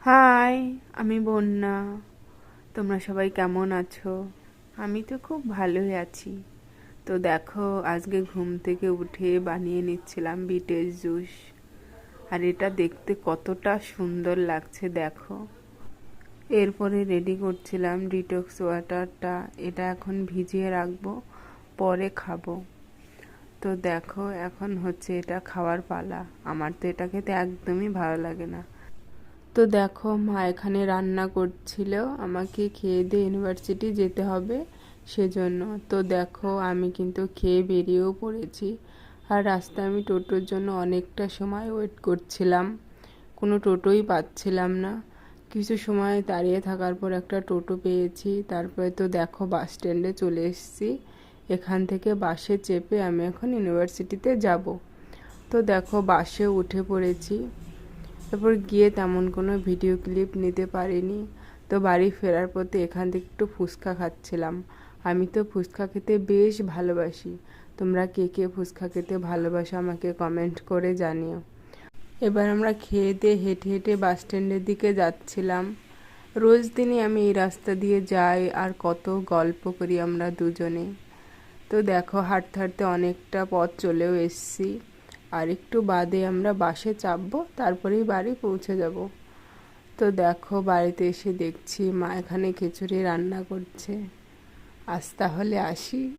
High, আমি বন্যা। তোমরা সবাই কেমন আছো? আমি তো খুব ভালোই আছি। তো দেখো, আজকে ঘুম থেকে উঠে বানিয়ে নিচ্ছিলাম বিটের জুস। আর এটা দেখতে কতটা সুন্দর লাগছে দেখো। এরপরে রেডি করছিলাম ডিটক্স ওয়াটারটা। এটা এখন ভিজিয়ে রাখবো, পরে খাবো। তো দেখো, এখন হচ্ছে এটা খাওয়ার পালা। আমার তো এটা খেতে একদমই ভালো লাগে না। তো দেখো, মা এখানে রান্না করছিল, আমাকে খেয়ে দিয়ে ইউনিভার্সিটি যেতে হবে সেজন্য। তো দেখো, আমি কিন্তু খেয়ে বেরিয়েও পড়েছি। আর রাস্তায় আমি টোটোর জন্য অনেকটা সময় ওয়েট করছিলাম, কোনো টোটোই পাচ্ছিলাম না। কিছু সময় দাঁড়িয়ে থাকার পর একটা টোটো পেয়েছি। তারপরে তো দেখো, বাস স্ট্যান্ডে চলে এসেছি। এখান থেকে বাসে চেপে আমি এখন ইউনিভার্সিটিতে যাব। তো দেখো, বাসে উঠে পড়েছি। তারপর গিয়ে তেমন কোনো ভিডিও ক্লিপ নিতে পারিনি। তো বাড়ি ফেরার পথে এখান থেকে একটু ফুচকা খাচ্ছিলাম। আমি তো ফুচকা খেতে বেশ ভালোবাসি। তোমরা কে কে ফুচকা খেতে ভালোবাসো আমাকে কমেন্ট করে জানিও। এবার আমরা খেয়ে দিয়ে হেঁটে হেঁটে বাস স্ট্যান্ডের দিকে যাচ্ছিলাম। রোজ দিনই আমি এই রাস্তা দিয়ে যাই, আর কত গল্প করি আমরা দুজনে। তো দেখো, হাঁটতে হাঁটতে অনেকটা পথ চলেও এসেছি। আর একটু বাদে আমরা বাসে চাপবো, তারপরেই বাড়ি পৌঁছে যাব। তো দেখো, বাড়িতে এসে দেখছি মা এখানে খিচুড়ি রান্না করছে। আজ তাহলে আসি।